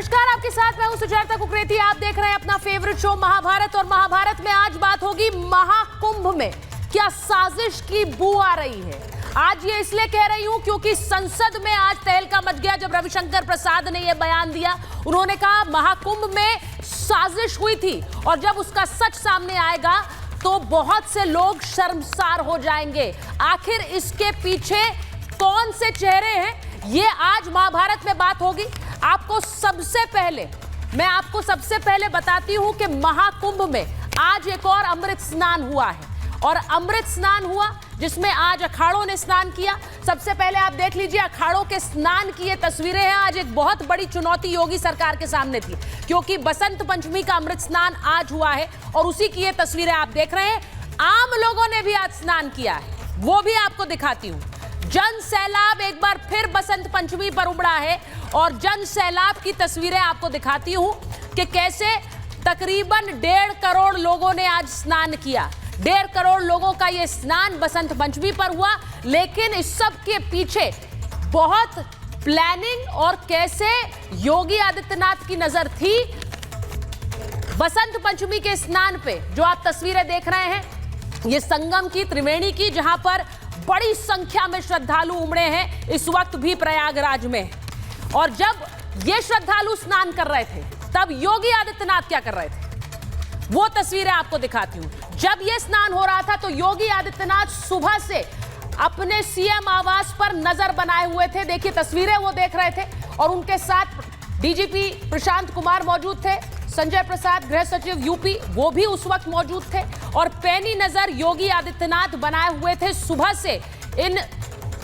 नमस्कार, आपके साथ मैं हूं सुजाता कुकरेती। आप देख रहे हैं अपना फेवरेट शो महाभारत। और महाभारत में आज बात होगी महाकुंभ में क्या साजिश की बू आ रही है। आज ये इसलिए कह रही हूं क्योंकि संसद में आज तहलका मच गया जब रविशंकर प्रसाद ने यह बयान दिया। उन्होंने कहा महाकुंभ में साजिश हुई थी और जब उसका सच सामने आएगा तो बहुत से लोग शर्मसार हो जाएंगे। आखिर इसके पीछे कौन से चेहरे हैं, ये आज महाभारत में बात होगी। मैं आपको सबसे पहले बताती हूं कि महाकुंभ में आज एक और अमृत स्नान हुआ है और अमृत स्नान हुआ जिसमें आज अखाड़ों ने स्नान किया। सबसे पहले आप देख लीजिए अखाड़ों के स्नान की ये तस्वीरें हैं। आज एक बहुत बड़ी चुनौती योगी सरकार के सामने थी क्योंकि बसंत पंचमी का अमृत स्नान आज हुआ है और उसी की ये तस्वीरें आप देख रहे हैं। आम लोगों ने भी आज स्नान किया है, वो भी आपको दिखाती हूं। जन सैलाब एक बार फिर बसंत पंचमी पर उमड़ा है और जन सैलाब की तस्वीरें आपको दिखाती हूं कि कैसे तकरीबन 1.5 करोड़ लोगों ने आज स्नान किया। 1.5 करोड़ लोगों का यह स्नान बसंत पंचमी पर हुआ, लेकिन इस सब के पीछे बहुत प्लानिंग और कैसे योगी आदित्यनाथ की नजर थी बसंत पंचमी के स्नान पे। जो आप तस्वीरें देख रहे हैं ये संगम की, त्रिवेणी की, जहां पर बड़ी संख्या में श्रद्धालु उमड़े हैं इस वक्त भी प्रयागराज में। और जब ये श्रद्धालु स्नान कर रहे थे तब योगी आदित्यनाथ क्या कर रहे थे, वो तस्वीरें आपको दिखाती हूं। जब ये स्नान हो रहा था तो योगी आदित्यनाथ सुबह से अपने सीएम आवास पर नजर बनाए हुए थे। देखिए तस्वीरें वो देख रहे थे और उनके साथ डीजीपी प्रशांत कुमार मौजूद थे, संजय प्रसाद गृह सचिव यूपी वो भी उस वक्त मौजूद थे और पैनी नजर योगी आदित्यनाथ बनाए हुए थे सुबह से इन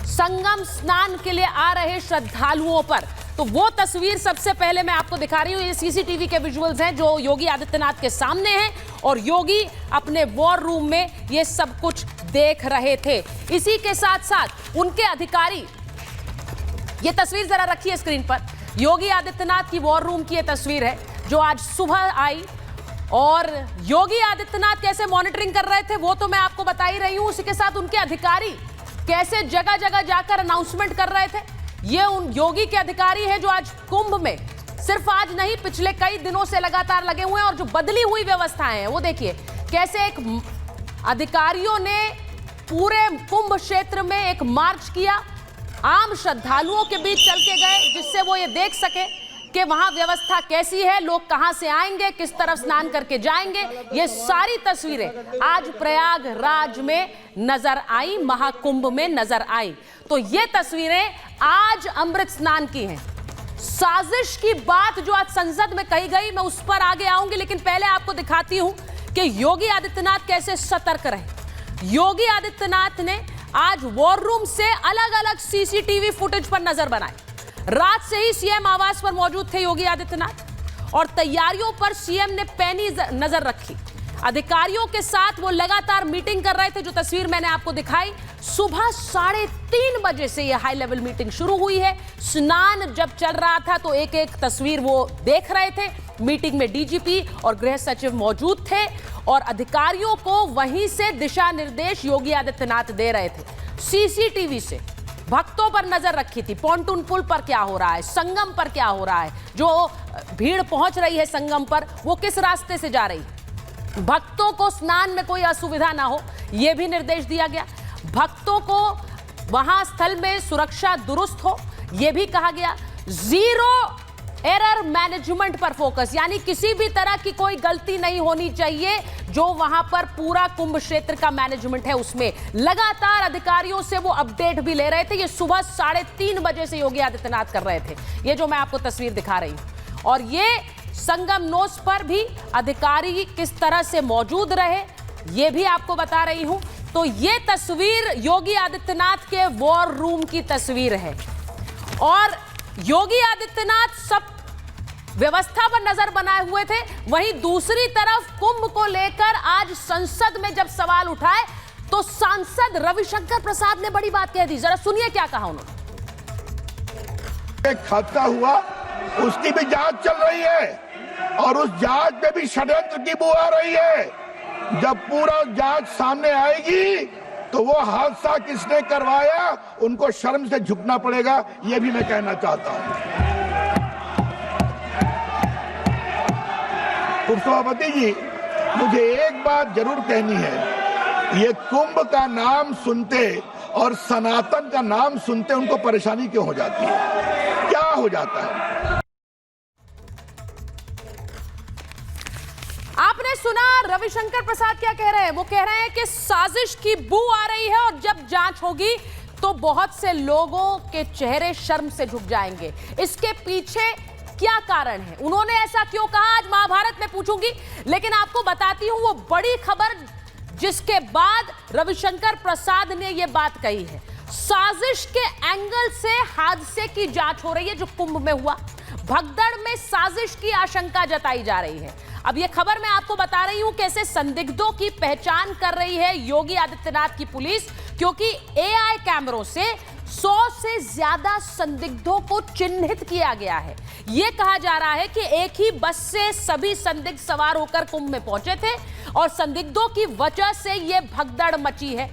संगम स्नान के लिए आ रहे श्रद्धालुओं पर। तो वो तस्वीर सबसे पहले मैं आपको दिखा रही हूं। ये सीसीटीवी के विजुअल्स हैं जो योगी आदित्यनाथ के सामने हैं और योगी अपने वॉर रूम में ये सब कुछ देख रहे थे। इसी के साथ साथ उनके अधिकारी, ये तस्वीर जरा रखिए स्क्रीन पर, योगी आदित्यनाथ की वॉर रूम की ये तस्वीर है जो आज सुबह आई। और योगी आदित्यनाथ कैसे मॉनिटरिंग कर रहे थे वो तो मैं आपको बता ही रही हूं। उसी के साथ उनके अधिकारी कैसे जगह जगह जाकर अनाउंसमेंट कर रहे थे। ये उन योगी के अधिकारी हैं जो आज कुंभ में सिर्फ आज नहीं पिछले कई दिनों से लगातार लगे हुए हैं। और जो बदली हुई व्यवस्थाएं हैं वो देखिए कैसे एक अधिकारियों ने पूरे कुंभ क्षेत्र में एक मार्च किया, आम श्रद्धालुओं के बीच चल के गए जिससे वो ये देख सके कि वहां व्यवस्था कैसी है, लोग कहां से आएंगे, किस तरफ स्नान करके जाएंगे। ये सारी तस्वीरें आज प्रयागराज में नजर आई, महाकुंभ में नजर आई। तो ये तस्वीरें आज अमृत स्नान की हैं। साजिश की बात जो आज संसद में कही गई मैं उस पर आगे आऊंगी, लेकिन पहले आपको दिखाती हूं कि योगी आदित्यनाथ कैसे सतर्क रहे। योगी आदित्यनाथ ने आज वॉर रूम से अलग अलग सीसीटीवी फुटेज पर नजर बनाई। रात से ही सीएम आवास पर मौजूद थे योगी आदित्यनाथ और तैयारियों पर सीएम ने पैनी नजर रखी। अधिकारियों के साथ वो लगातार मीटिंग कर रहे थे। जो तस्वीर मैंने आपको दिखाई, सुबह 3:30 बजे से ये हाई लेवल मीटिंग शुरू हुई है। स्नान जब चल रहा था तो एक एक तस्वीर वो देख रहे थे। मीटिंग में डीजीपी और गृह सचिव मौजूद थे और अधिकारियों को वहीं से दिशा निर्देश योगी आदित्यनाथ दे रहे थे। सीसीटीवी से भक्तों पर नजर रखी थी, पॉन्टून पुल पर क्या हो रहा है, संगम पर क्या हो रहा है, जो भीड़ पहुंच रही है संगम पर वो किस रास्ते से जा रही है, भक्तों को स्नान में कोई असुविधा ना हो यह भी निर्देश दिया गया, भक्तों को वहां स्थल में सुरक्षा दुरुस्त हो यह भी कहा गया। जीरो एरर मैनेजमेंट पर फोकस, यानी किसी भी तरह की कोई गलती नहीं होनी चाहिए। जो वहां पर पूरा कुंभ क्षेत्र का मैनेजमेंट है उसमें लगातार अधिकारियों से वो अपडेट भी ले रहे थे। ये सुबह 3:30 बजे से योगी आदित्यनाथ कर रहे थे, ये जो मैं आपको तस्वीर दिखा रही हूं। और ये संगम नोस पर भी अधिकारी किस तरह से मौजूद रहे ये भी आपको बता रही हूं। तो ये तस्वीर योगी आदित्यनाथ के वॉर रूम की तस्वीर है और योगी आदित्यनाथ सब व्यवस्था पर नजर बनाए हुए थे। वहीं दूसरी तरफ कुंभ को लेकर आज संसद में जब सवाल उठाए तो सांसद रविशंकर प्रसाद ने बड़ी बात कह दी। जरा सुनिए क्या कहा उन्होंने। एक हादसा हुआ उसकी भी जांच चल रही है और उस जांच में भी षड्यंत्र की बू आ रही है। जब पूरा जांच सामने आएगी तो वो हादसा किसने करवाया उनको शर्म से झुकना पड़ेगा, ये भी मैं कहना चाहता हूं। उपसभापति जी, मुझे एक बात जरूर कहनी है। ये कुंभ का नाम सुनते और सनातन का नाम सुनते उनको परेशानी क्यों हो जाती है? क्या हो जाता है? आपने सुना रविशंकर प्रसाद क्या कह रहे हैं। वो कह रहे हैं कि साजिश की बू आ रही है और जब जांच होगी तो बहुत से लोगों के चेहरे शर्म से झुक जाएंगे। इसके पीछे क्या कारण है, उन्होंने ऐसा क्यों कहा, आज महाभारत में पूछूंगी। लेकिन आपको बताती हूं वो बड़ी खबर जिसके बाद रविशंकर प्रसाद ने यह बात कही है। साजिश के एंगल से हादसे की जांच हो रही है जो कुंभ में हुआ। भगदड़ में साजिश की आशंका जताई जा रही है। अब यह खबर मैं आपको बता रही हूं कैसे संदिग्धों की पहचान कर रही है योगी आदित्यनाथ की पुलिस, क्योंकि एआई कैमरों से 100 से ज्यादा संदिग्धों को चिन्हित किया गया है। यह कहा जा रहा है कि एक ही बस से सभी संदिग्ध सवार होकर कुंभ में पहुंचे थे और संदिग्धों की वजह से यह भगदड़ मची है।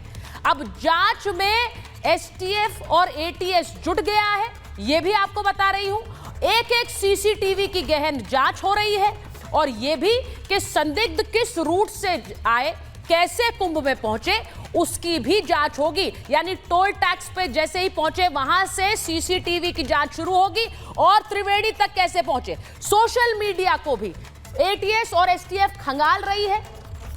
अब जांच में एसटीएफ और एटीएस जुट गया है, यह भी आपको बता रही हूं। एक एक सीसीटीवी की गहन जांच हो रही है और यह भी कि संदिग्ध किस रूट से आए, कैसे कुंभ में पहुंचे, उसकी भी जांच होगी। यानी टोल टैक्स पे जैसे ही पहुंचे वहां से सीसीटीवी की जांच शुरू होगी और त्रिवेणी तक कैसे पहुंचे। सोशल मीडिया को भी एटीएस और एसटीएफ खंगाल रही है।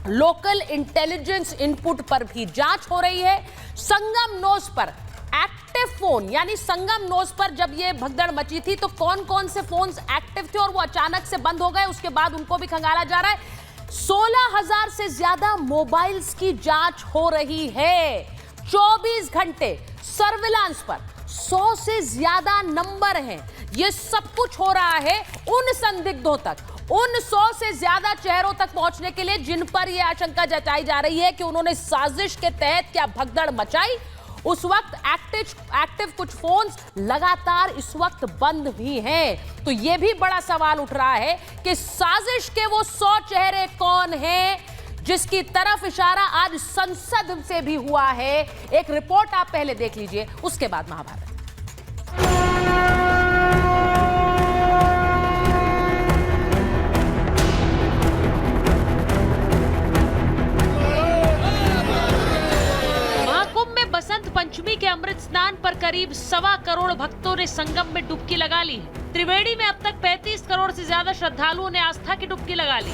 लोकल इंटेलिजेंस इनपुट पर भी जांच हो रही है। संगम नोज पर एक्टिव फोन, यानी संगम नोज पर जब ये भगदड़ मची थी तो कौन कौन से फोन्स एक्टिव थे और वो अचानक से बंद हो गए, उसके बाद उनको भी खंगाला जा रहा है। 16,000 से ज्यादा मोबाइल्स की जांच हो रही है। 24 घंटे सर्विलांस पर 100 से ज्यादा नंबर हैं। ये सब कुछ हो रहा है उन संदिग्धों तक, उन 100 से ज्यादा चेहरों तक पहुंचने के लिए जिन पर यह आशंका जताई जा रही है कि उन्होंने साजिश के तहत क्या भगदड़ मचाई। उस वक्त एक्टिव कुछ फोन्स लगातार इस वक्त बंद भी हैं। तो यह भी बड़ा सवाल उठ रहा है कि साजिश के वो 100 चेहरे कौन हैं जिसकी तरफ इशारा आज संसद से भी हुआ है। एक रिपोर्ट आप पहले देख लीजिए, उसके बाद महाभारत। बसंत पंचमी के अमृत स्नान पर करीब 1.25 करोड़ भक्तों ने संगम में डुबकी लगा ली है। त्रिवेणी में अब तक 35 करोड़ से ज्यादा श्रद्धालुओं ने आस्था की डुबकी लगा ली।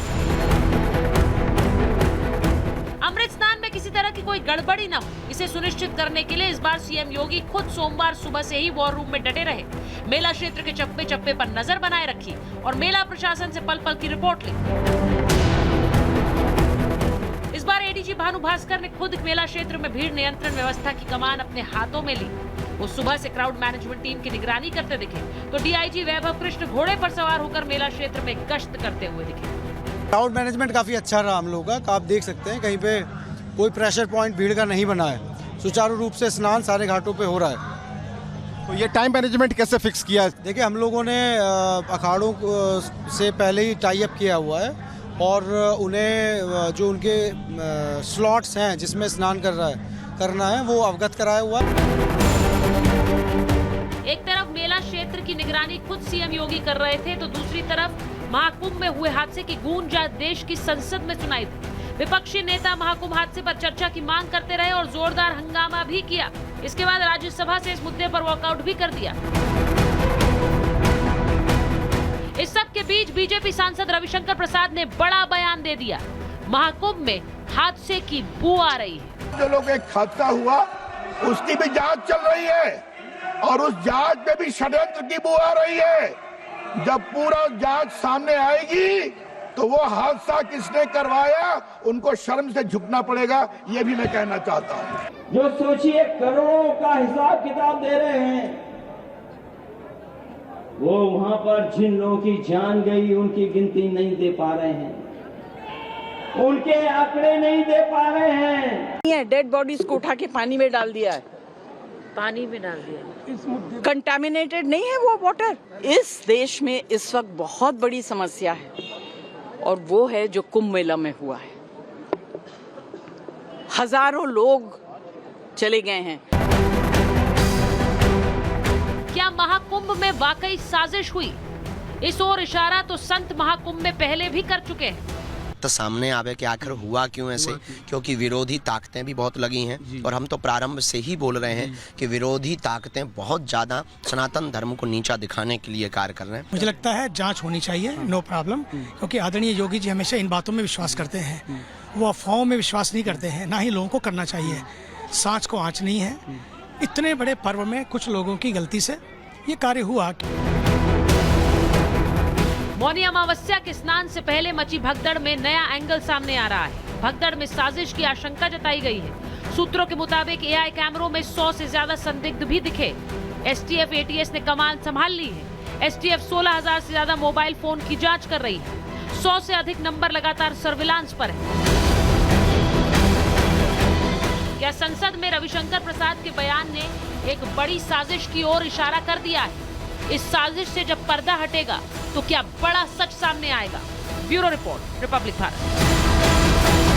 अमृत स्नान में किसी तरह की कोई गड़बड़ी न हो, इसे सुनिश्चित करने के लिए इस बार सीएम योगी खुद सोमवार सुबह से ही वॉर रूम में डटे रहे। मेला क्षेत्र के चप्पे चप्पे पर नजर बनाए रखी और मेला प्रशासन से पल पल की रिपोर्ट ली। इस बार एडीजी भानु भास्कर ने खुद मेला क्षेत्र में भीड़ नियंत्रण व्यवस्था की कमान अपने हाथों में ली। वो सुबह से क्राउड मैनेजमेंट टीम की निगरानी करते दिखे तो डीआईजी वैभव कृष्ण घोड़े पर सवार होकर मेला क्षेत्र में गश्त करते हुए दिखे। क्राउड मैनेजमेंट काफी अच्छा रहा हम लोगों का। आप देख सकते हैं कहीं पे कोई प्रेशर पॉइंट भीड़ का नहीं बना है। सुचारू रूप से स्नान सारे घाटों पे हो रहा है। तो ये टाइम मैनेजमेंट कैसे फिक्स किया? देखिए, हम लोगों ने अखाड़ों से पहले ही टाई अप किया हुआ है और उन्हें जो उनके स्लॉट्स हैं जिसमें स्नान करना है वो अवगत कराया हुआ है। एक तरफ मेला क्षेत्र की निगरानी खुद सीएम योगी कर रहे थे तो दूसरी तरफ महाकुंभ में हुए हादसे की गूंज आज देश की संसद में सुनाई दी। विपक्षी नेता महाकुंभ हादसे पर चर्चा की मांग करते रहे और जोरदार हंगामा भी किया। इसके बाद राज्यसभा से इस मुद्दे पर वॉकआउट भी कर दिया। इस सब के बीच बीजेपी सांसद रविशंकर प्रसाद ने बड़ा बयान दे दिया। महाकुंभ में हादसे की बू आ रही है। जो लोग एक हादसा हुआ उसकी भी जांच चल रही है और उस जांच में भी षड्यंत्र की बू आ रही है। जब पूरा जांच सामने आएगी तो वो हादसा किसने करवाया उनको शर्म से झुकना पड़ेगा, ये भी मैं कहना चाहता हूँ। जो सोचिए करोड़ों का हिसाब किताब दे रहे हैं, वो वहां पर जिन लोगों की जान गई उनकी गिनती नहीं दे पा रहे हैं, उनके आंकड़े नहीं दे पा रहे हैं। डेड बॉडीज को उठा के पानी में डाल दिया है। पानी में डाल दिया। कंटामिनेटेड नहीं है वो वाटर। इस देश में इस वक्त बहुत बड़ी समस्या है और वो है जो कुंभ मेला में हुआ है। हजारों लोग चले गए हैं। क्या महाकुंभ में वाकई साजिश हुई? इस ओर इशारा तो संत महाकुंभ में पहले भी कर चुके हैं। तो सामने आवे कि आखिर हुआ क्यों ऐसे, क्योंकि विरोधी ताकतें भी बहुत लगी हैं और हम तो प्रारंभ से ही बोल रहे हैं कि विरोधी ताकतें बहुत ज़्यादा सनातन धर्म को नीचा दिखाने के लिए कार्य कर रहे हैं। मुझे लगता है जांच होनी चाहिए, नो प्रॉब्लम, क्योंकि आदरणीय योगी जी हमेशा इन बातों में विश्वास करते हैं, वो अफवाहों में विश्वास नहीं करते हैं, ना ही लोगों को करना चाहिए। सांच को आँच नहीं है। इतने बड़े पर्व में कुछ लोगों की गलती से ये कार्य हुआ। मौनी अमावस्या के स्नान से पहले मची भगदड़ में नया एंगल सामने आ रहा है। भगदड़ में साजिश की आशंका जताई गई है। सूत्रों के मुताबिक एआई कैमरों में 100 से ज्यादा संदिग्ध भी दिखे। एसटीएफ एटीएस ने कमान संभाल ली है। एसटीएफ 16,000 से ज्यादा मोबाइल फोन की जांच कर रही है। 100 से अधिक नंबर लगातार सर्विलांस पर है। क्या संसद में रविशंकर प्रसाद के बयान ने एक बड़ी साजिश की ओर इशारा कर दिया है? इस साजिश से जब पर्दा हटेगा तो क्या बड़ा सच सामने आएगा? Bureau report, Republic Bharat.